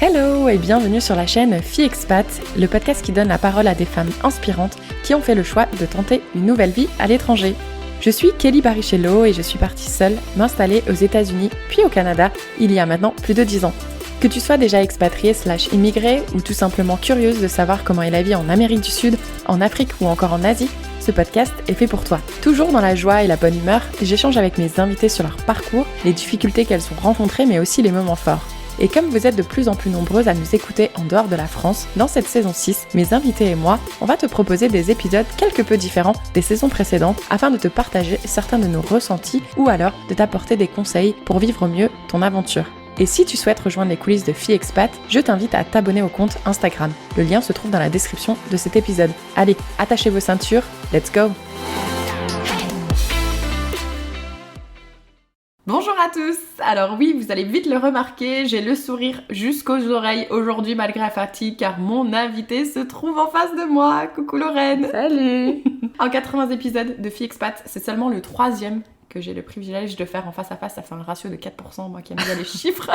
Hello et bienvenue sur la chaîne Fille Expat, le podcast qui donne la parole à des femmes inspirantes qui ont fait le choix de tenter une nouvelle vie à l'étranger. Je suis Kelly Barichello et je suis partie seule m'installer aux États-Unis puis au Canada il y a maintenant plus de 10 ans. Que tu sois déjà expatriée / immigrée ou tout simplement curieuse de savoir comment est la vie en Amérique du Sud, en Afrique ou encore en Asie, ce podcast est fait pour toi. Toujours dans la joie et la bonne humeur, j'échange avec mes invités sur leur parcours, les difficultés qu'elles ont rencontrées mais aussi les moments forts. Et comme vous êtes de plus en plus nombreuses à nous écouter en dehors de la France, dans cette saison 6, mes invités et moi, on va te proposer des épisodes quelque peu différents des saisons précédentes afin de te partager certains de nos ressentis ou alors de t'apporter des conseils pour vivre mieux ton aventure. Et si tu souhaites rejoindre les coulisses de Fille Expat, je t'invite à t'abonner au compte Instagram. Le lien se trouve dans la description de cet épisode. Allez, attachez vos ceintures, let's go! Bonjour à tous. Alors oui, vous allez vite le remarquer, j'ai le sourire jusqu'aux oreilles aujourd'hui malgré la fatigue car mon invité se trouve en face de moi. Coucou Lorraine. Salut. En 80 épisodes de Fille Expat, c'est seulement le 3e que j'ai le privilège de faire en face à face. Ça fait un ratio de 4%, moi qui aime bien les chiffres.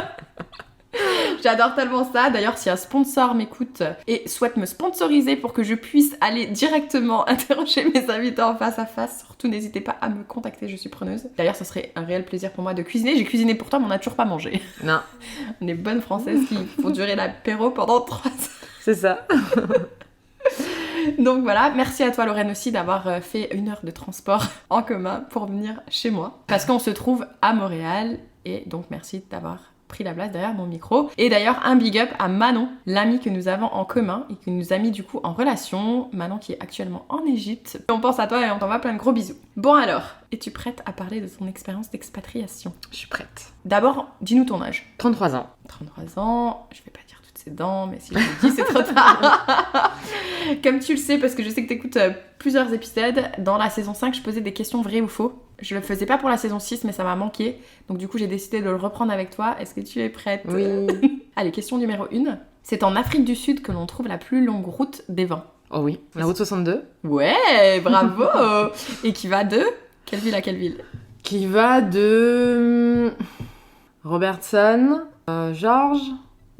J'adore tellement ça. D'ailleurs, si un sponsor m'écoute et souhaite me sponsoriser pour que je puisse aller directement interroger mes invités en face à face, surtout n'hésitez pas à me contacter, je suis preneuse. D'ailleurs, ça serait un réel plaisir pour moi de cuisiner. J'ai cuisiné pour toi, mais on n'a toujours pas mangé. Non. On est bonnes françaises qui font durer l'apéro pendant 3 heures. C'est ça. Donc voilà, merci à toi Lorraine aussi d'avoir fait 1 heure de transport en commun pour venir chez moi. Parce qu'on se trouve à Montréal et donc merci d'avoir pris la place derrière mon micro. Et d'ailleurs, un big up à Manon, l'amie que nous avons en commun et qui nous a mis du coup en relation. Manon qui est actuellement en Égypte. On pense à toi et on t'envoie plein de gros bisous. Bon alors, es-tu prête à parler de ton expérience d'expatriation ? Je suis prête. D'abord, dis-nous ton âge. 33 ans. 33 ans, je vais pas dire toutes ses dents, mais si je le dis, c'est trop tard. Comme tu le sais, parce que je sais que t'écoutes plusieurs épisodes, dans la saison 5, je posais des questions vraies ou faux. Je le faisais pas pour la saison 6, mais ça m'a manqué. Donc du coup, j'ai décidé de le reprendre avec toi. Est-ce que tu es prête ? Oui. Allez, question numéro 1. C'est en Afrique du Sud que l'on trouve la plus longue route des vents. Oh oui, la route 62. Ouais, bravo. Et qui va de quelle ville à quelle ville ? Qui va de Robertson, George,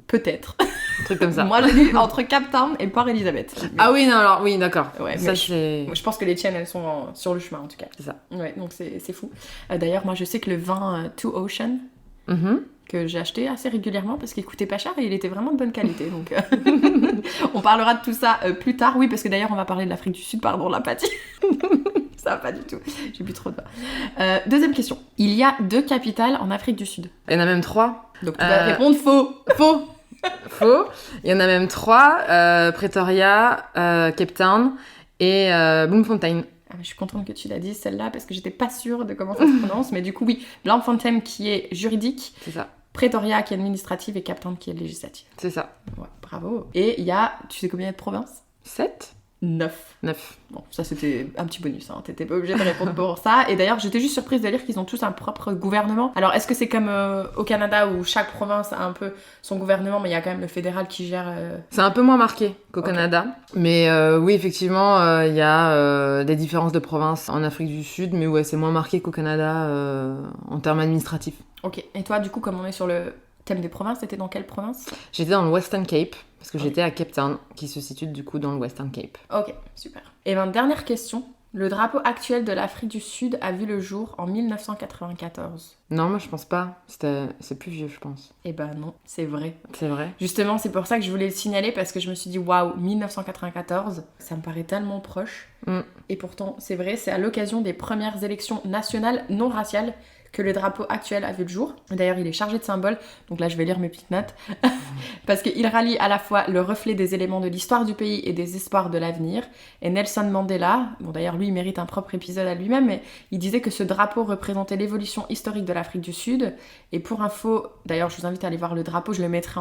Peut-être. un truc comme ça. Moi, j'ai lu entre Cape Town et Port-Elizabeth. Ah oui, non, alors oui, d'accord. Ouais, ça mais c'est... je pense que les tiennes, elles sont sur le chemin en tout cas. C'est ça. Ouais, donc c'est fou. D'ailleurs, moi, je sais que le vin Two Ocean, que j'ai acheté assez régulièrement parce qu'il coûtait pas cher et il était vraiment de bonne qualité. Donc, on parlera de tout ça plus tard. Oui, parce que d'ailleurs, on va parler de l'Afrique du Sud. Pardon, la pâtie. Ça va pas du tout. J'ai bu trop de vin. Deuxième question. Il y a 2 capitales en Afrique du Sud. Il y en a même 3. Donc, tu vas répondre faux. Faux. Faux. Il y en a même 3. Pretoria, Cape Town et Bloemfontein. Ah, je suis contente que tu l'as dit celle-là parce que j'étais pas sûre de comment ça se prononce. Mais du coup, oui. Bloemfontein qui est juridique. C'est ça. Pretoria qui est administrative et Cape Town qui est législative. C'est ça. Ouais, bravo. Et il y a, tu sais combien il y a de provinces ? 7 9. Bon, ça c'était un petit bonus, hein. T'étais pas obligée de répondre pour ça. Et d'ailleurs, j'étais juste surprise de lire qu'ils ont tous un propre gouvernement. Alors, est-ce que c'est comme au Canada où chaque province a un peu son gouvernement, mais il y a quand même le fédéral qui gère... C'est un peu moins marqué qu'au Canada. Mais oui, effectivement, il y a des différences de provinces en Afrique du Sud, mais ouais, c'est moins marqué qu'au Canada en termes administratifs. Ok. Et toi, du coup, comme on est sur le thème des provinces, t'étais dans quelle province ? J'étais dans le Western Cape, parce que j'étais à Cape Town, qui se situe du coup dans le Western Cape. Ok, super. Et bien, dernière question. Le drapeau actuel de l'Afrique du Sud a vu le jour en 1994. Non, moi je pense pas. C'est plus vieux, je pense. Eh ben non, c'est vrai. C'est vrai. Justement, c'est pour ça que je voulais le signaler parce que je me suis dit, waouh, 1994, ça me paraît tellement proche. Et pourtant, c'est vrai, c'est à l'occasion des premières élections nationales non raciales que le drapeau actuel a vu le jour. D'ailleurs, il est chargé de symboles, donc là je vais lire mes petites notes, parce qu'il rallie à la fois le reflet des éléments de l'histoire du pays et des espoirs de l'avenir. Et Nelson Mandela, bon d'ailleurs lui il mérite un propre épisode à lui-même, mais il disait que ce drapeau représentait l'évolution historique de l'Afrique du Sud. Et pour info, d'ailleurs je vous invite à aller voir le drapeau, je le mettrai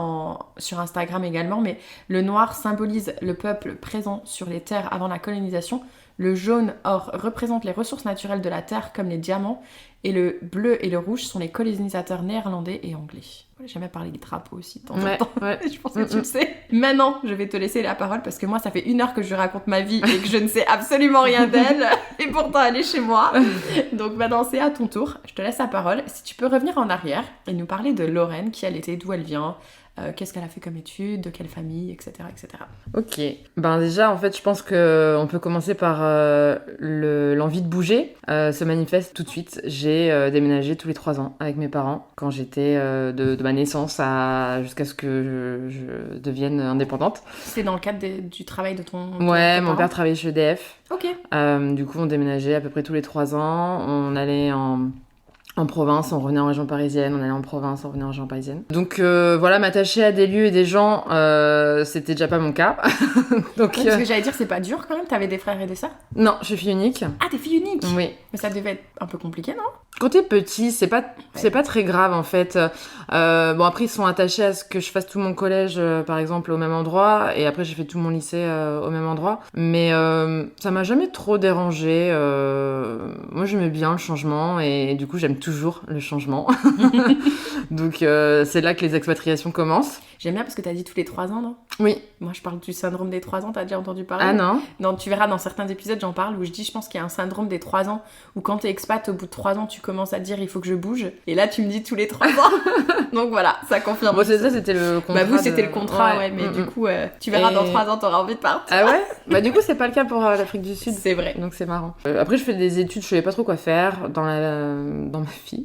sur Instagram également, mais le noir symbolise le peuple présent sur les terres avant la colonisation. Le jaune or représente les ressources naturelles de la terre comme les diamants Et le bleu et le rouge sont les colonisateurs néerlandais et anglais. J'ai jamais parlé des drapeaux aussi de temps en temps. Ouais. Je pense que tu le sais. Maintenant, je vais te laisser la parole parce que moi, ça fait 1 heure que je lui raconte ma vie et que je ne sais absolument rien d'elle. Et pourtant, elle est chez moi. Donc maintenant, c'est à ton tour. Je te laisse la parole. Si tu peux revenir en arrière et nous parler de Lorraine, qui elle était, d'où elle vient, qu'est-ce qu'elle a fait comme études, de quelle famille, etc. etc. Ok. Ben déjà, en fait, je pense qu'on peut commencer par l'envie de bouger. Se manifeste tout de suite. J'ai déménagé tous les 3 ans avec mes parents quand j'étais de ma naissance jusqu'à ce que je devienne indépendante. C'est dans le cadre du travail de ton Ouais, tes mon parents père travaillait chez EDF. Ok. Du coup, on déménageait à peu près tous les 3 ans. On allait en province, on revenait en région parisienne, on allait en province, on revenait en région parisienne. Donc voilà, m'attacher à des lieux et des gens, c'était déjà pas mon cas. Donc, Parce que j'allais dire, c'est pas dur quand même, t'avais des frères et des sœurs? Non, je suis fille unique. Ah, t'es fille unique? Oui. Mais ça devait être un peu compliqué, non? Quand t'es petit, c'est pas très grave en fait. Bon après ils sont attachés à ce que je fasse tout mon collège par exemple au même endroit et après j'ai fait tout mon lycée au même endroit. Mais ça m'a jamais trop dérangée. Moi j'aimais bien le changement et du coup j'aime toujours le changement. Donc c'est là que les expatriations commencent. J'aime bien parce que t'as dit tous les 3 ans, non? Oui. Moi je parle du syndrome des 3 ans, t'as déjà entendu parler? Ah non? Non, tu verras dans certains épisodes j'en parle où je dis je pense qu'il y a un syndrome des 3 ans où quand t'es expat au bout de 3 ans tu commences à te dire il faut que je bouge et là tu me dis tous les 3 ans. Donc voilà, ça confirme. Bon c'est ça, c'était le contrat. Bah vous c'était le contrat ouais mais du coup tu verras dans 3 ans t'auras envie de partir. Ah ouais? Bah du coup c'est pas le cas pour l'Afrique du Sud. C'est vrai. Donc c'est marrant. Après je fais des études, je savais pas trop quoi faire dans ma vie.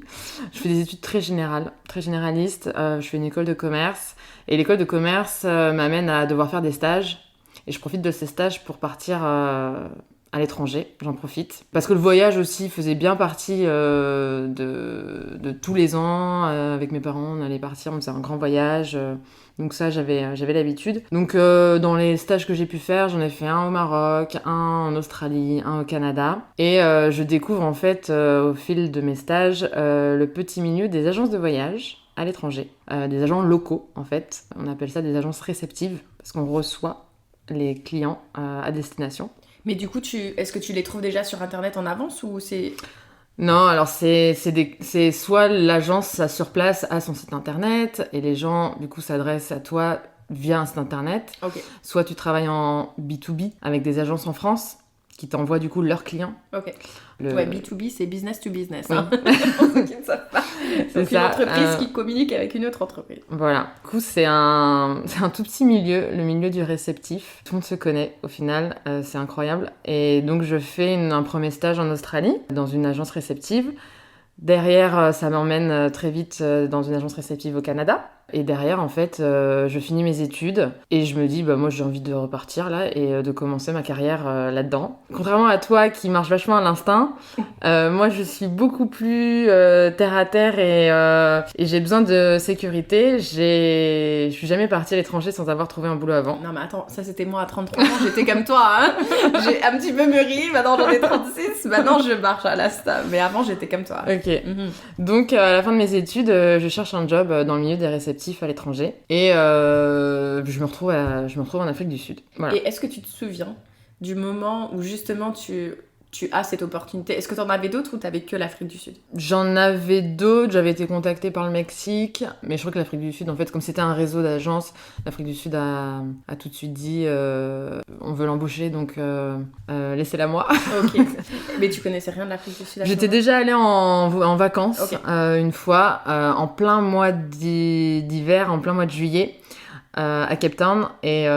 Je fais des études très générales, très généralistes. Je fais une école de commerce et l'école de commerce m'amène à devoir faire des stages et je profite de ces stages pour partir à l'étranger, j'en profite. Parce que le voyage aussi faisait bien partie de tous les ans. Avec mes parents, on allait partir, on faisait un grand voyage. Donc ça, j'avais l'habitude. Donc dans les stages que j'ai pu faire, j'en ai fait un au Maroc, un en Australie, un au Canada. Et je découvre en fait au fil de mes stages le petit milieu des agences de voyage à l'étranger. Des agents locaux en fait. On appelle ça des agences réceptives parce qu'on reçoit les clients à destination. Mais du coup, est-ce que tu les trouves déjà sur internet en avance ou c'est... Non, alors c'est soit l'agence sur place a son site internet et les gens du coup s'adressent à toi via un site internet. Ok. Soit tu travailles en B2B avec des agences en France qui t'envoient du coup leurs clients. Ok. Ouais, B2B, c'est business to business. Oui. Hein. Pour ceux qui ne savent pas. C'est donc une ça, entreprise qui communique avec une autre entreprise. Voilà. Du coup, c'est un tout petit milieu, le milieu du réceptif. Tout le monde se connaît au final, c'est incroyable. Et donc, je fais un premier stage en Australie, dans une agence réceptive. Derrière, ça m'emmène très vite dans une agence réceptive au Canada. Et derrière, en fait, je finis mes études et je me dis, bah moi j'ai envie de repartir là et de commencer ma carrière là-dedans. Contrairement à toi qui marche vachement à l'instinct, moi je suis beaucoup plus terre à terre et j'ai besoin de sécurité. Je suis jamais partie à l'étranger sans avoir trouvé un boulot avant. Non mais attends, ça c'était moi à 33 ans, j'étais comme toi, hein. J'ai un petit peu mûri, maintenant j'en ai 36, maintenant je marche à l'asta, mais avant j'étais comme toi. Ok. Donc à la fin de mes études, je cherche un job dans le milieu des réceptifs à l'étranger et je me retrouve en Afrique du Sud. Voilà. Et est-ce que tu te souviens du moment où justement tu as cette opportunité? Est-ce que tu en avais d'autres ou t'avais que l'Afrique du Sud? J'en avais d'autres, j'avais été contactée par le Mexique, mais je crois que l'Afrique du Sud, en fait, comme c'était un réseau d'agences, l'Afrique du Sud a tout de suite dit on veut l'embaucher, donc laissez-la moi. Ok. Mais tu connaissais rien de l'Afrique du Sud? J'étais déjà allée en vacances okay. Une fois, en plein mois d'hiver, en plein mois de juillet. À Cape Town et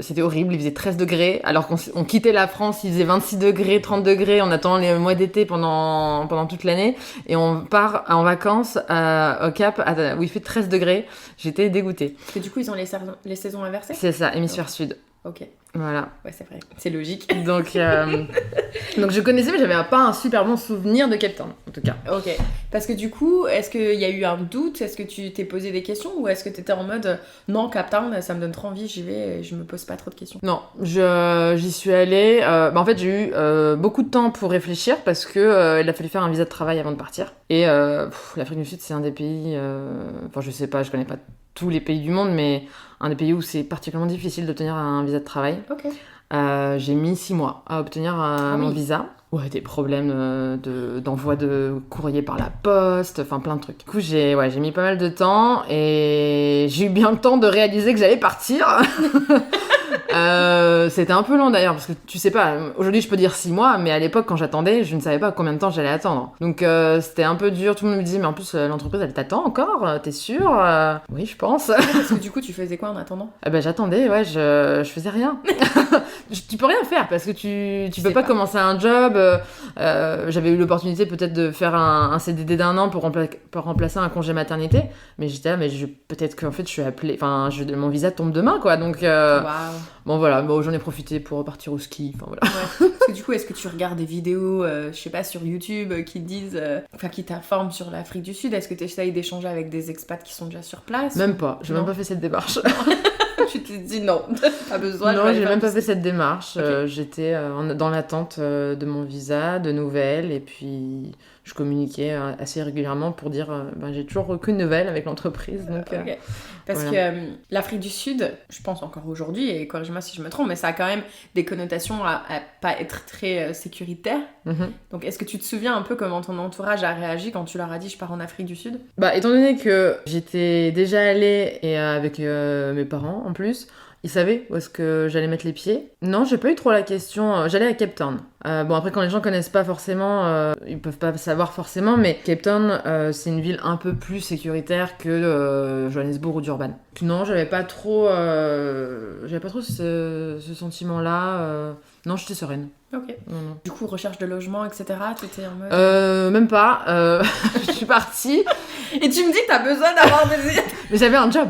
c'était horrible, il faisait 13 degrés alors qu'on quittait la France, il faisait 26 degrés, 30 degrés, on attend les mois d'été pendant toute l'année et on part en vacances au Cap où il fait 13 degrés. J'étais dégoûtée. Parce que du coup ils ont les saisons inversées? C'est ça, hémisphère sud. Ok. Voilà. Ouais, c'est vrai. C'est logique. Donc je connaissais, mais j'avais pas un super bon souvenir de Cape Town, en tout cas. Ok. Parce que du coup, est-ce qu'il y a eu un doute? Est-ce que tu t'es posé des questions? Ou est-ce que t'étais en mode non, Cape Town, ça me donne trop envie, j'y vais et je me pose pas trop de questions? Non, j'y suis allée. En fait, j'ai eu beaucoup de temps pour réfléchir parce que il a fallu faire un visa de travail avant de partir. Et l'Afrique du Sud, c'est un des pays... Enfin, je sais pas, je connais pas tous les pays du monde, mais un des pays où c'est particulièrement difficile d'obtenir un visa de travail. Ok. J'ai mis 6 mois à obtenir mon visa. Ouais, des problèmes d'envoi de courrier par la poste, enfin plein de trucs. Du coup, j'ai mis pas mal de temps et j'ai eu bien le temps de réaliser que j'allais partir. C'était un peu long d'ailleurs, parce que tu sais pas, aujourd'hui je peux dire 6 mois, mais à l'époque quand j'attendais, je ne savais pas combien de temps j'allais attendre. Donc c'était un peu dur, tout le monde me dit, mais en plus l'entreprise elle t'attend encore, t'es sûre? Oui, je pense. Parce que du coup, tu faisais quoi en attendant? J'attendais, ouais, je faisais rien. Tu peux rien faire, parce que tu peux pas commencer un job. J'avais eu l'opportunité peut-être de faire un CDD d'1 an pour remplacer un congé maternité, mais j'étais là, mais peut-être qu'en fait je suis appelée, enfin mon visa tombe demain, quoi, donc... Bon voilà, j'en ai profité pour repartir au ski, enfin voilà. Ouais. Parce que du coup, est-ce que tu regardes des vidéos, je sais pas, sur YouTube qui disent, qui t'informent sur l'Afrique du Sud? Est-ce que tu essayes d'échanger avec des expats qui sont déjà sur place? Même pas, j'ai même pas fait cette démarche. Tu t'es dit non, pas besoin. Non, j'ai même pas fait cette démarche. Okay. J'étais dans l'attente de mon visa, de nouvelles, et puis je communiquais assez régulièrement pour dire j'ai toujours aucune nouvelle avec l'entreprise. Donc, okay. Parce que l'Afrique du Sud, je pense encore aujourd'hui, et corrige-moi si je me trompe, mais ça a quand même des connotations à pas être très sécuritaire. Mm-hmm. Donc est-ce que tu te souviens un peu comment ton entourage a réagi quand tu leur as dit je pars en Afrique du Sud? Étant donné que j'étais déjà allée et avec mes parents en plus, ils savaient où est-ce que j'allais mettre les pieds. Non, j'ai pas eu trop la question. J'allais à Cape Town. Après, quand les gens connaissent pas forcément, ils peuvent pas savoir forcément, mais Cape Town, c'est une ville un peu plus sécuritaire que Johannesburg ou Durban. Non, j'avais pas trop ce sentiment-là. Non, j'étais sereine. Ok. Non. Du coup, recherche de logement, etc. T'étais en mode... Même pas. Je suis partie. Et tu me dis que t'as besoin d'avoir des... Mais j'avais un job.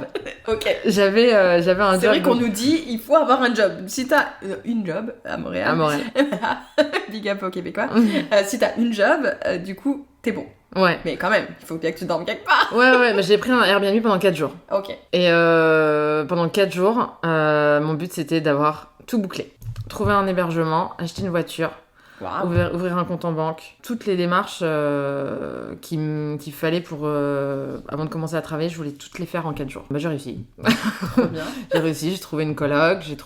Ok. J'avais un job. C'est vrai qu'on nous dit, il faut avoir un job. Si t'as une job à Montréal... À Montréal. Big up aux Québécois. Si t'as une job, du coup, t'es bon. Ouais. Mais quand même, il faut bien que tu dormes quelque part. Ouais, mais j'ai pris un Airbnb pendant 4 jours. Ok. Et pendant 4 jours, mon but c'était d'avoir tout bouclé. Trouver un hébergement, acheter une voiture, wow. ouvrir un compte en banque. Toutes les démarches qu'il fallait pour avant de commencer à travailler, je voulais toutes les faire en 4 jours. J'ai réussi. Trop bien. J'ai réussi, j'ai trouvé une coloc, j'ai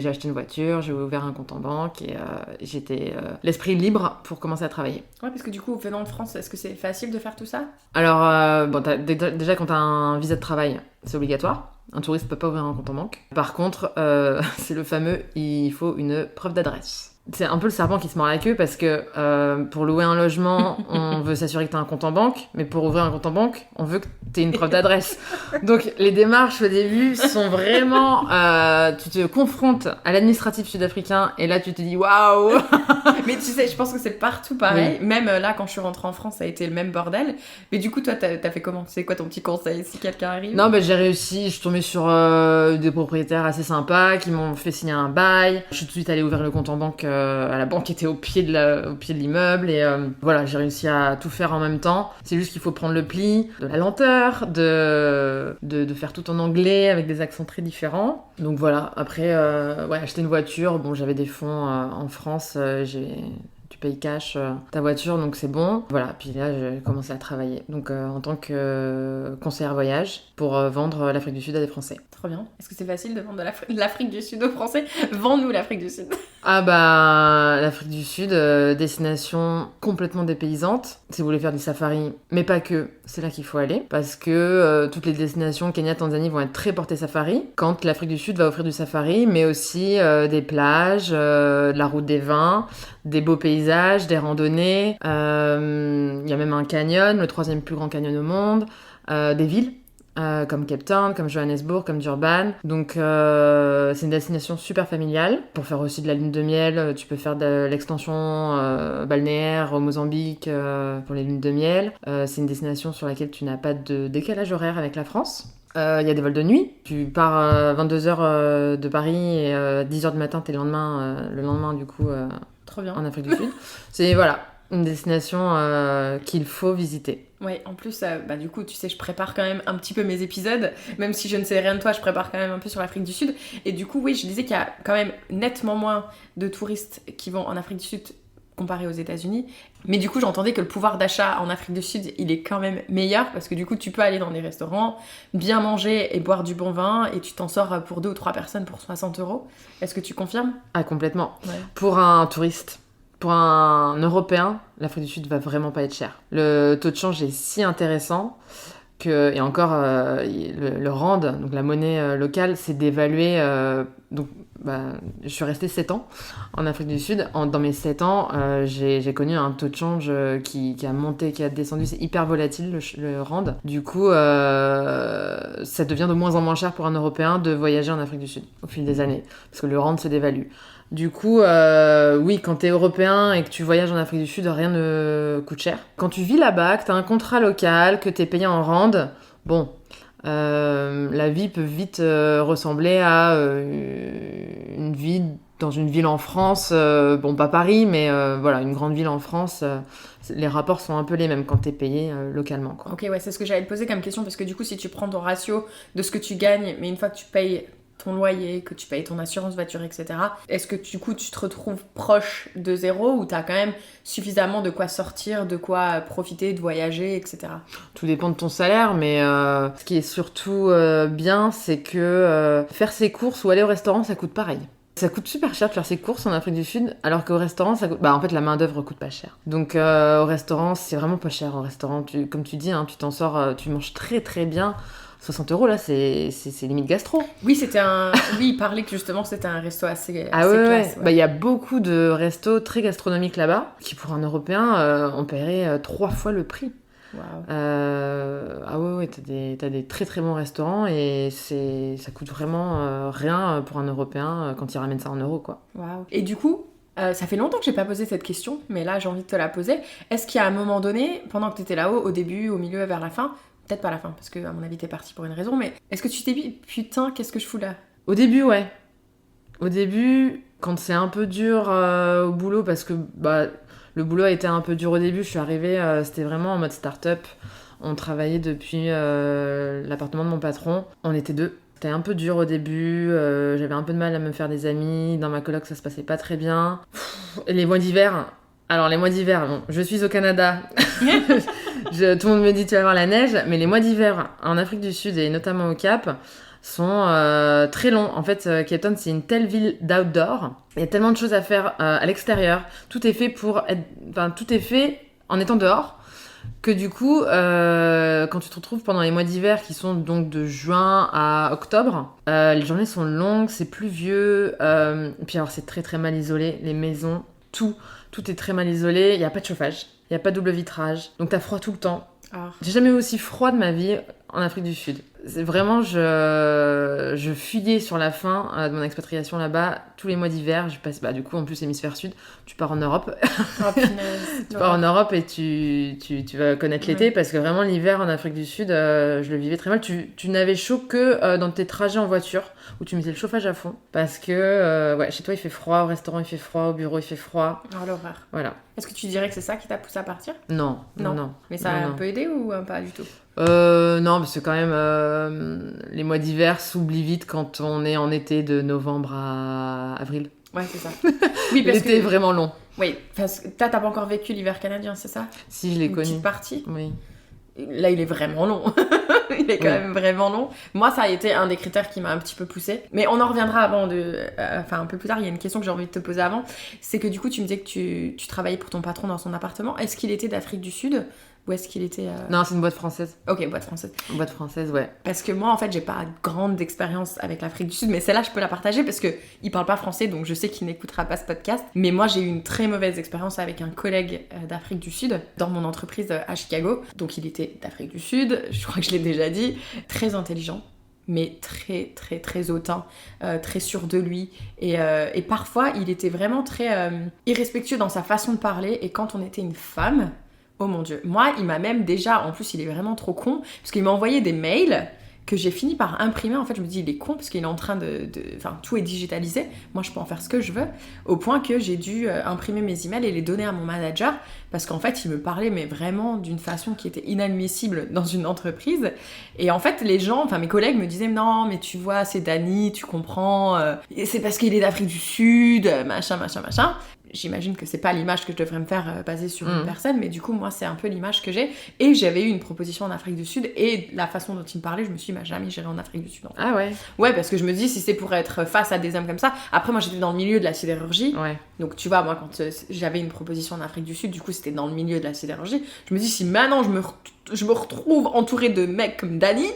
acheté une voiture, j'ai ouvert un compte en banque et j'étais l'esprit libre pour commencer à travailler. Ouais, parce que du coup, venant de France, est-ce que c'est facile de faire tout ça? Alors, déjà quand t'as un visa de travail, c'est obligatoire. Un touriste peut pas ouvrir un compte en banque. Par contre, c'est le fameux, il faut une preuve d'adresse. C'est un peu le serpent qui se mord la queue parce que pour louer un logement, on veut s'assurer que t'as un compte en banque, mais pour ouvrir un compte en banque, on veut que t'aies une preuve d'adresse. Donc les démarches au début sont vraiment... tu te confrontes à l'administratif sud-africain et là tu te dis waouh. Mais tu sais, je pense que c'est partout pareil. Oui. Même là, quand je suis rentrée en France, ça a été le même bordel. Mais du coup, toi, t'as fait comment? C'est quoi ton petit conseil si quelqu'un arrive? Non, j'ai réussi. Je suis tombée sur des propriétaires assez sympas qui m'ont fait signer un bail. Je suis tout de suite allée ouvrir le compte en banque à la banque qui était au pied de l'immeuble. Et voilà, j'ai réussi à tout faire en même temps. C'est juste qu'il faut prendre le pli, de la lenteur, de faire tout en anglais avec des accents très différents. Donc voilà, après, acheter une voiture. Bon, j'avais des fonds en France. Tu payes cash ta voiture, donc c'est bon. Voilà, puis là, j'ai commencé à travailler. Donc en tant que conseillère voyage pour vendre l'Afrique du Sud à des Français. Trop bien. Est-ce que c'est facile de vendre l'Afrique du Sud aux Français? Vends-nous l'Afrique du Sud. L'Afrique du Sud, destination complètement dépaysante. Si vous voulez faire du safari, mais pas que, c'est là qu'il faut aller. Parce que toutes les destinations Kenya, Tanzanie vont être très portées safari. Quand l'Afrique du Sud va offrir du safari, mais aussi des plages, de la route des vins, des beaux paysages, des randonnées. Il y a même un canyon, le 3e plus grand canyon au monde. Des villes. Comme Cape Town, comme Johannesburg, comme Durban. Donc c'est une destination super familiale. Pour faire aussi de la lune de miel, tu peux faire de l'extension balnéaire au Mozambique pour les lunes de miel. C'est une destination sur laquelle tu n'as pas de décalage horaire avec la France. Il y a des vols de nuit. Tu pars à 22h de Paris et 10h du matin, t'es le lendemain du coup trop bien. En Afrique du Sud. C'est une destination qu'il faut visiter. Ouais, en plus, du coup, tu sais, je prépare quand même un petit peu mes épisodes. Même si je ne sais rien de toi, je prépare quand même un peu sur l'Afrique du Sud. Et du coup, oui, je disais qu'il y a quand même nettement moins de touristes qui vont en Afrique du Sud comparé aux États-Unis. Mais du coup, j'entendais que le pouvoir d'achat en Afrique du Sud, il est quand même meilleur parce que du coup, tu peux aller dans des restaurants, bien manger et boire du bon vin et tu t'en sors pour 2 ou 3 personnes pour 60 €. Est-ce que tu confirmes? Ah, complètement. Ouais. Pour un touriste, Pour un Européen, l'Afrique du Sud va vraiment pas être cher. Le taux de change est si intéressant que, et encore, le rand, donc la monnaie locale, s'est dévalué. Donc, je suis restée 7 ans en Afrique du Sud. Dans mes 7 ans, j'ai connu un taux de change qui a monté, qui a descendu. C'est hyper volatile, le rand. Du coup, ça devient de moins en moins cher pour un Européen de voyager en Afrique du Sud au fil des années, parce que le rand se dévalue. Du coup, oui, quand t'es européen et que tu voyages en Afrique du Sud, rien ne coûte cher. Quand tu vis là-bas, que t'as un contrat local, que t'es payé en rand, bon, la vie peut vite ressembler à une vie dans une ville en France, bon, pas Paris, mais voilà, une grande ville en France. Les rapports sont un peu les mêmes quand t'es payé localement, quoi. Ok, ouais, c'est ce que j'allais te poser comme question, parce que du coup, si tu prends ton ratio de ce que tu gagnes, mais une fois que tu payes ton loyer, que tu payes ton assurance voiture, etc. Est-ce que du coup tu te retrouves proche de zéro ou t'as quand même suffisamment de quoi sortir, de quoi profiter, de voyager, etc. Tout dépend de ton salaire, mais ce qui est surtout bien, c'est que faire ses courses ou aller au restaurant, ça coûte pareil. Ça coûte super cher de faire ses courses en Afrique du Sud, alors qu'au restaurant, ça coûte... en fait, la main-d'œuvre coûte pas cher. Donc, au restaurant, c'est vraiment pas cher. Au restaurant, comme tu dis, hein, tu t'en sors, tu manges très très bien. 60 €, là, c'est limite gastro. Oui, oui, il parlait que justement c'était un resto assez ouais, classe. Ouais. Il y a beaucoup de restos très gastronomiques là-bas, qui pour un Européen, on paierait 3 fois le prix. Wow. Ouais, t'as des très très bons restaurants et ça coûte vraiment rien pour un Européen quand il ramène ça en euros, quoi. Wow. Et du coup, ça fait longtemps que j'ai pas posé cette question, mais là j'ai envie de te la poser. Est-ce qu'il y a un moment donné, pendant que t'étais là-haut, au début, au milieu, vers la fin, peut-être pas la fin, parce que à mon avis t'es partie pour une raison, mais est-ce que tu t'es dit, putain, qu'est-ce que je fous là ? Au début, ouais. Au début, quand c'est un peu dur au boulot, parce que le boulot a été un peu dur au début, je suis arrivée, c'était vraiment en mode start-up. On travaillait depuis l'appartement de mon patron. On était 2. C'était un peu dur au début, j'avais un peu de mal à me faire des amis. Dans ma coloc, ça se passait pas très bien. Les mois d'hiver... Alors, les mois d'hiver, bon, je suis au Canada. Tout le monde me dit tu vas voir la neige, mais les mois d'hiver en Afrique du Sud et notamment au Cap sont très longs. En fait, Cape Town, c'est une telle ville d'outdoor. Il y a tellement de choses à faire à l'extérieur. Tout est fait tout est fait en étant dehors. Que du coup, quand tu te retrouves pendant les mois d'hiver qui sont donc de juin à octobre, les journées sont longues, c'est pluvieux. Et puis alors, c'est très très mal isolé. Les maisons, tout est très mal isolé. Il n'y a pas de chauffage, il n'y a pas de double vitrage. Donc t'as froid tout le temps. Ah. J'ai jamais eu aussi froid de ma vie en Afrique du Sud. C'est vraiment, je fuyais sur la fin de mon expatriation là-bas. Tous les mois d'hiver, je passe, du coup, en plus, hémisphère sud, tu pars en Europe. Oh, punaise. Tu pars en Europe et tu vas connaître l'été parce que vraiment, l'hiver en Afrique du Sud, je le vivais très mal. Tu n'avais chaud que dans tes trajets en voiture où tu mettais le chauffage à fond parce que, chez toi, il fait froid, au restaurant, il fait froid, au bureau, il fait froid. Oh, l'horreur. Voilà. Est-ce que tu dirais que c'est ça qui t'a poussé à partir ? Non. Mais ça a un peu aidé ou pas du tout ? Non, parce que quand même, les mois d'hiver s'oublient vite quand on est en été de novembre à avril. Ouais, c'est ça. Oui, parce l'été est vraiment long. Oui, parce que t'as pas encore vécu l'hiver canadien, c'est ça ? Si, je l'ai connu. Une petite partie ? Oui. Là, il est vraiment long. Il est quand même vraiment long. Moi, ça a été un des critères qui m'a un petit peu poussée. Mais on en reviendra avant un peu plus tard, il y a une question que j'ai envie de te poser avant. C'est que du coup, tu me disais que tu travaillais pour ton patron dans son appartement. Est-ce qu'il était d'Afrique du Sud ? Ou est-ce qu'il était... Non, c'est une boîte française. Ok, boîte française. Une boîte française, ouais. Parce que moi, en fait, j'ai pas grande expérience avec l'Afrique du Sud, mais celle-là, je peux la partager parce qu'il parle pas français, donc je sais qu'il n'écoutera pas ce podcast. Mais moi, j'ai eu une très mauvaise expérience avec un collègue d'Afrique du Sud dans mon entreprise à Chicago. Donc, il était d'Afrique du Sud, je crois que je l'ai déjà dit. Très intelligent, mais très, très, très hautain, très sûr de lui. Et parfois, il était vraiment très irrespectueux dans sa façon de parler. Et quand on était une femme... Oh mon Dieu. Moi, il m'a même déjà... En plus, il est vraiment trop con. Parce qu'il m'a envoyé des mails que j'ai fini par imprimer. En fait, je me dis, il est con parce qu'il est en train de... Enfin, tout est digitalisé. Moi, je peux en faire ce que je veux. Au point que j'ai dû imprimer mes emails et les donner à mon manager. Parce qu'en fait, il me parlait, mais vraiment d'une façon qui était inadmissible dans une entreprise. Et en fait, les gens, mes collègues me disaient, non, mais tu vois, c'est Dany, tu comprends. C'est parce qu'il est d'Afrique du Sud, machin. j'imagine que c'est pas l'image que je devrais me faire basée sur une personne, mais du coup, moi, c'est un peu l'image que j'ai. Et j'avais eu une proposition en Afrique du Sud, et la façon dont il me parlait, je me suis dit, jamais j'irai en Afrique du Sud. En fait. Ah ouais. Ouais, parce que je me dis, si c'est pour être face à des hommes comme ça. Après, moi, j'étais dans le milieu de la sidérurgie. Ouais. Donc, tu vois, moi, quand j'avais une proposition en Afrique du Sud, du coup, c'était dans le milieu de la sidérurgie. Je me dis, si maintenant je me retrouve entourée de mecs comme Dani,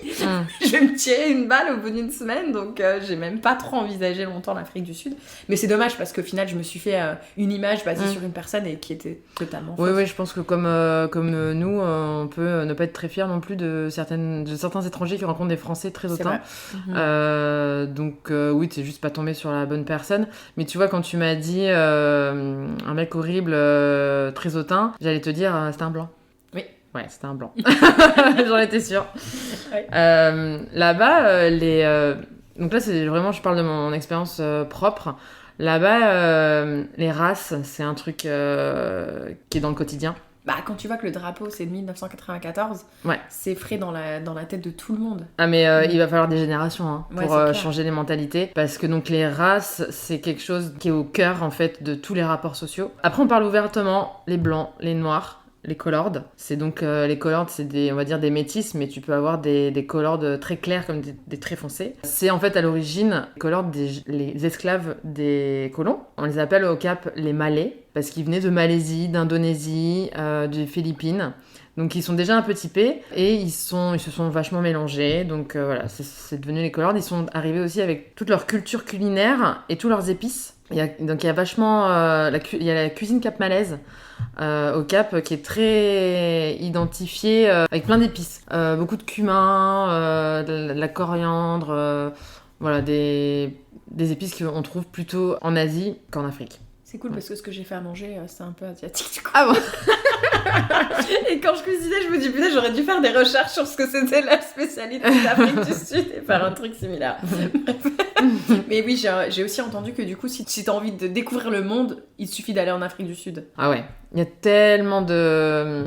je vais me tirer une balle au bout d'une semaine. Donc, j'ai même pas trop envisagé longtemps l'Afrique du Sud. Mais c'est dommage parce qu'au final, je me suis fait une image basée sur une personne et qui était totalement fausse. Oui, je pense que comme nous, on peut ne pas être très fiers non plus de certains étrangers qui rencontrent des Français très hautains. Donc, oui, t'es juste pas tombé sur la bonne personne. Mais tu vois, quand tu m'as dit un mec horrible, très hautain, j'allais te dire, c'était un blanc. Oui. Ouais, c'était un blanc. J'en étais sûre. Ouais. Là-bas, donc là, c'est vraiment, je parle de mon expérience propre. Là-bas, les races, c'est un truc qui est dans le quotidien. Bah, quand tu vois que le drapeau, c'est de 1994, c'est frais dans la tête de tout le monde. Ah, mais il va falloir des générations pour changer les mentalités. Parce que donc les races, c'est quelque chose qui est au cœur, en fait, de tous les rapports sociaux. Après, on parle ouvertement, les blancs, les noirs, les colordes. C'est donc, les colordes, c'est on va dire des métis, mais tu peux avoir des colordes très clairs comme des très foncés. C'est en fait à l'origine, les colordes, les esclaves des colons. On les appelle au Cap les Malais, parce qu'ils venaient de Malaisie, d'Indonésie, des Philippines. Donc ils sont déjà un peu typés et ils se sont vachement mélangés. Donc voilà, c'est devenu les colordes. Ils sont arrivés aussi avec toute leur culture culinaire et tous leurs épices. Donc il y a vachement il y a la cuisine cap-malaise au Cap qui est très identifiée avec plein d'épices. Beaucoup de cumin, de la coriandre, voilà, des épices qu'on trouve plutôt en Asie qu'en Afrique. C'est cool parce que ce que j'ai fait à manger, c'est un peu asiatique du coup. Ah bon. Et quand je cuisinais, je me dis putain, j'aurais dû faire des recherches sur ce que c'était la spécialité d'Afrique du Sud et faire un truc similaire. Mais oui, j'ai aussi entendu que du coup, si t'as envie de découvrir le monde, il suffit d'aller en Afrique du Sud. Ah ouais, il y a tellement de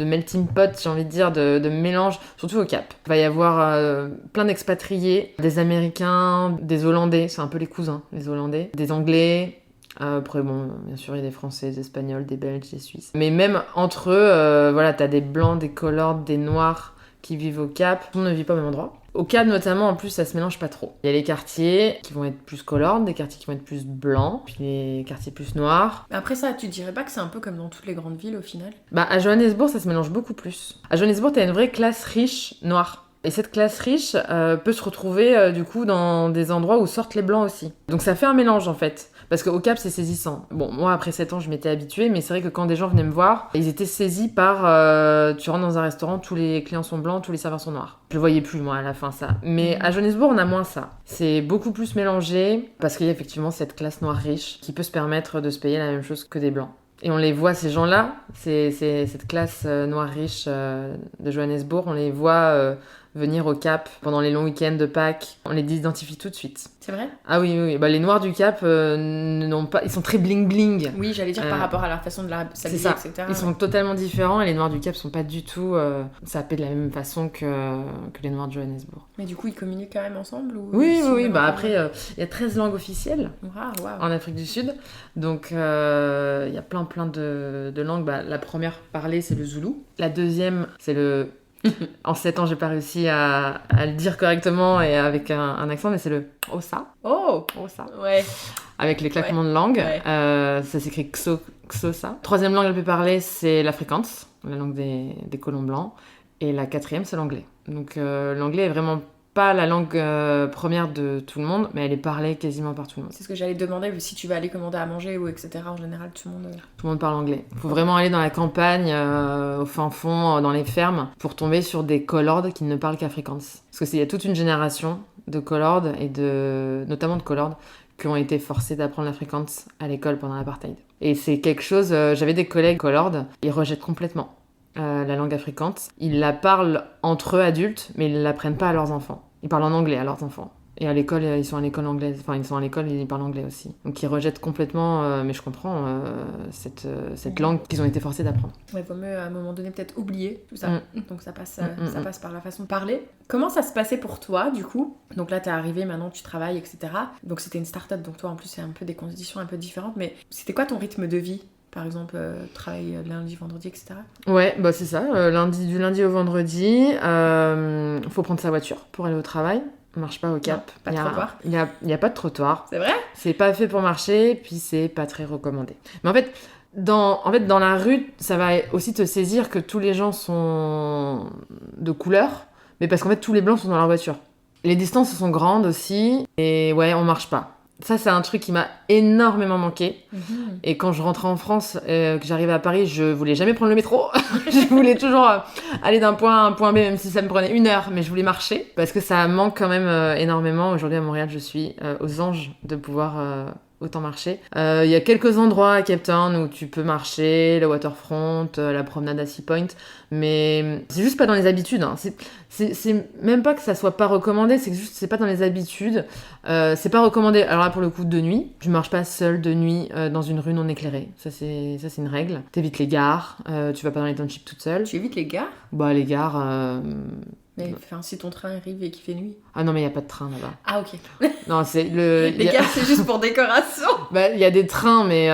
melting pot, j'ai envie de dire, de mélange, surtout au Cap. Il va y avoir plein d'expatriés, des Américains, des Hollandais, c'est un peu les cousins, les Hollandais, des Anglais. Après, bon, bien sûr, il y a des Français, des Espagnols, des Belges, des Suisses. Mais même entre eux, voilà, t'as des Blancs, des Colordes, des Noirs qui vivent au Cap. Tout le monde ne vit pas au même endroit. Au Cap, notamment, en plus, ça se mélange pas trop. Il y a les quartiers qui vont être plus Colordes, des quartiers qui vont être plus blancs, puis les quartiers plus noirs. Après ça, tu dirais pas que c'est un peu comme dans toutes les grandes villes, au final ? Bah, à Johannesburg, ça se mélange beaucoup plus. À Johannesburg, t'as une vraie classe riche noire. Et cette classe riche peut se retrouver, du coup, dans des endroits où sortent les Blancs aussi. Donc ça fait un mélange, en fait. Parce qu'au Cap, c'est saisissant. Bon, moi, après 7 ans, je m'étais habituée, mais c'est vrai que quand des gens venaient me voir, ils étaient saisis par... tu rentres dans un restaurant, tous les clients sont blancs, tous les serveurs sont noirs. Je le voyais plus, moi, à la fin, ça. Mais à Johannesburg, on a moins ça. C'est beaucoup plus mélangé, parce qu'il y a effectivement cette classe noire riche qui peut se permettre de se payer la même chose que des blancs. Et on les voit, ces gens-là, c'est cette classe noire riche de Johannesburg, on les voit... venir au Cap pendant les longs week-ends de Pâques. On les identifie tout de suite. C'est vrai ? Ah oui. Bah, les Noirs du Cap, n'ont pas... ils sont très bling-bling. Oui, j'allais dire par rapport à leur façon de s'habiller, etc. Ils sont totalement différents et les Noirs du Cap sont pas du tout sapés de la même façon que les Noirs de Johannesburg. Mais du coup, ils communiquent quand même ensemble ou... Oui. Bah, après, il y a 13 langues officielles wow. en Afrique du Sud. Donc, il y a plein de langues. Bah, la première parlée, c'est le Zoulou. La deuxième, c'est le... En 7 ans, j'ai pas réussi à le dire correctement et avec un accent, mais c'est le Xhosa. Oh Xhosa. Ouais. Avec les claquements de langue. Ouais. Ça s'écrit Xhosa. Troisième langue la plus parlée, c'est l'Afrikaans, la langue des colons blancs. Et la quatrième, c'est l'anglais. Donc l'anglais est vraiment pas la langue première de tout le monde, mais elle est parlée quasiment par tout le monde. C'est ce que j'allais te demander, si tu vas aller commander à manger ou etc. En général, tout le monde... Tout le monde parle anglais. Faut vraiment aller dans la campagne, au fin fond, dans les fermes, pour tomber sur des colordes qui ne parlent qu'Afrikaans. Parce qu'il y a toute une génération de colordes, notamment de colordes, qui ont été forcés d'apprendre l'Afrikaans à l'école pendant l'apartheid. Et c'est quelque chose... j'avais des collègues colordes, ils rejettent complètement la langue afrikaans. Ils la parlent entre eux adultes, mais ils ne l'apprennent pas à leurs enfants. Ils parlent en anglais à leurs enfants. Et à l'école, ils sont à l'école anglaise. Enfin, ils sont à l'école et ils parlent anglais aussi. Donc ils rejettent complètement, mais je comprends, cette langue qu'ils ont été forcés d'apprendre. Ouais, vaut mieux à un moment donné peut-être oublier tout ça. Donc ça passe par la façon de parler. Comment ça se passait pour toi du coup? Donc là t'es arrivé, maintenant tu travailles, etc. Donc c'était une start-up, donc toi en plus c'est un peu des conditions un peu différentes. Mais c'était quoi ton rythme de vie? Par exemple, travail lundi, vendredi, etc. Ouais, bah c'est ça. Du lundi au vendredi, faut prendre sa voiture pour aller au travail. On marche pas au Cap. Non, pas de trottoir. Il y a pas de trottoir. C'est vrai? C'est pas fait pour marcher, puis c'est pas très recommandé. Mais en fait, dans la rue, ça va aussi te saisir que tous les gens sont de couleur, mais parce qu'en fait, tous les blancs sont dans leur voiture. Les distances sont grandes aussi, et ouais, on marche pas. Ça, c'est un truc qui m'a énormément manqué. Et quand je rentrais en France, que j'arrivais à Paris, je voulais jamais prendre le métro. Je voulais toujours aller d'un point A à un point B, même si ça me prenait 1 heure, mais je voulais marcher. Parce que ça manque quand même énormément. Aujourd'hui, à Montréal, je suis aux anges de pouvoir autant marcher. Il y a quelques endroits à Cape Town où tu peux marcher, le waterfront, la promenade à Sea Point, mais c'est juste pas dans les habitudes. Hein. C'est même pas que ça soit pas recommandé, c'est que juste c'est pas dans les habitudes. C'est pas recommandé. Alors là, pour le coup, de nuit, tu marches pas seule de nuit dans une rue non éclairée. Ça c'est une règle. T'évites les gares. Tu vas pas dans les townships toute seule. Tu évites les gares? Bah les gares. Mais si ton train arrive et qu'il fait nuit. Ah non, mais il y a pas de train là-bas. Ah ok. Non, c'est les gares, c'est juste pour décoration. Bah, il y a des trains, mais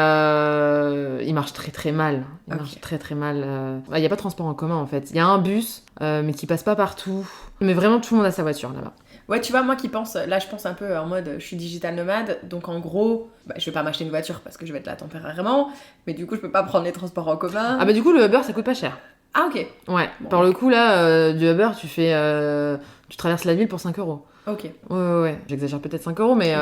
ils marchent très très mal. Ils marchent très très mal. Il y a pas de transport en commun en fait. Il y a un bus, mais qui passe pas partout. Mais vraiment, tout le monde a sa voiture là-bas. Ouais, tu vois, moi qui pense, là je pense un peu en mode je suis digital nomade, donc en gros, je vais pas m'acheter une voiture parce que je vais être là temporairement, mais du coup je peux pas prendre les transports en commun. Ah bah du coup le Uber ça coûte pas cher. Ah ok. Ouais, bon. Par le coup là, du Uber tu traverses la ville pour 5 €. Ok. Ouais, j'exagère peut-être 5 €, mais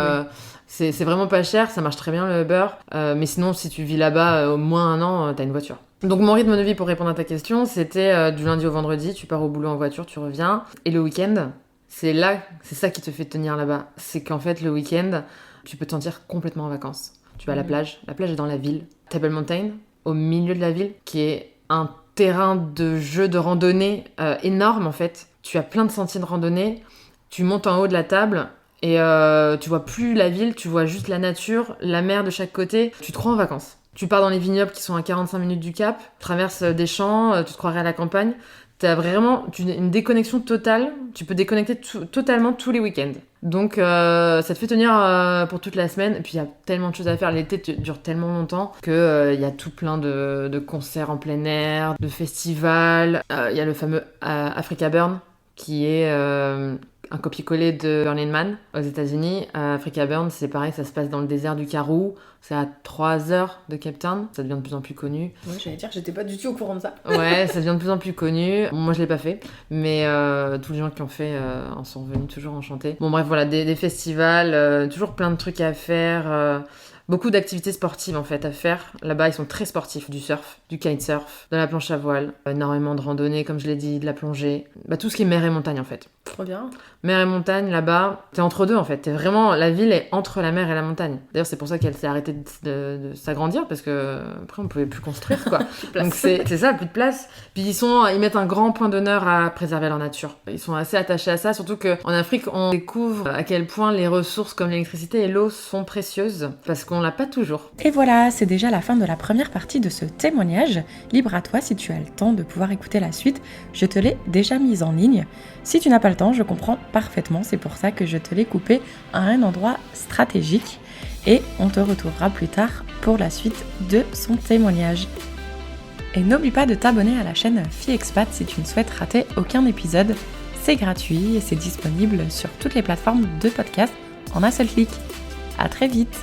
c'est vraiment pas cher, ça marche très bien le Uber, mais sinon si tu vis là-bas au moins 1 an, t'as une voiture. Donc mon rythme de vie, pour répondre à ta question, c'était du lundi au vendredi, tu pars au boulot en voiture, tu reviens, et le week-end, c'est ça qui te fait tenir là-bas. C'est qu'en fait, le week-end, tu peux te sentir complètement en vacances. Tu vas à la plage est dans la ville. Table Mountain, au milieu de la ville, qui est un terrain de jeu de randonnée énorme en fait. Tu as plein de sentiers de randonnée, tu montes en haut de la table et tu vois plus la ville, tu vois juste la nature, la mer de chaque côté. Tu te crois en vacances. Tu pars dans les vignobles qui sont à 45 minutes du Cap, tu traverses des champs, tu te croirais à la campagne. T'as vraiment une déconnexion totale. Tu peux déconnecter totalement tous les week-ends. Donc ça te fait tenir pour toute la semaine. Et puis il y a tellement de choses à faire. L'été dure tellement longtemps que y a tout plein de concerts en plein air, de festivals. Il y a le fameux Africa Burn qui est un copier-coller de Burning Man aux États-Unis. Africa Burn, c'est pareil, ça se passe dans le désert du Karoo. C'est à 3 heures de Cape Town. Ça devient de plus en plus connu. Ouais, j'allais dire, j'étais pas du tout au courant de ça. Ouais, ça devient de plus en plus connu. Bon, moi, je l'ai pas fait, mais tous les gens qui ont fait en sont revenus toujours enchantés. Bon, bref, voilà, des festivals, toujours plein de trucs à faire. Beaucoup d'activités sportives en fait à faire. Là-bas, ils sont très sportifs, du surf, du kitesurf, de la planche à voile, énormément de randonnée, comme je l'ai dit, de la plongée. Tout ce qui est mer et montagne en fait. Trop bien. Mer et montagne, là-bas, t'es entre deux en fait. La ville est entre la mer et la montagne. D'ailleurs, c'est pour ça qu'elle s'est arrêtée de s'agrandir, parce que après, on pouvait plus construire quoi. Donc c'est ça, plus de place. Puis ils mettent un grand point d'honneur à préserver leur nature. Ils sont assez attachés à ça, surtout qu'en Afrique, on découvre à quel point les ressources comme l'électricité et l'eau sont précieuses, parce qu'on l'a pas toujours. Et voilà, c'est déjà la fin de la première partie de ce témoignage. Libre à toi si tu as le temps de pouvoir écouter la suite. Je te l'ai déjà mise en ligne. Si tu n'as pas le temps, je comprends parfaitement. C'est pour ça que je te l'ai coupé à un endroit stratégique. Et on te retrouvera plus tard pour la suite de son témoignage. Et n'oublie pas de t'abonner à la chaîne Fille Expat si tu ne souhaites rater aucun épisode. C'est gratuit et c'est disponible sur toutes les plateformes de podcast en un seul clic. À très vite!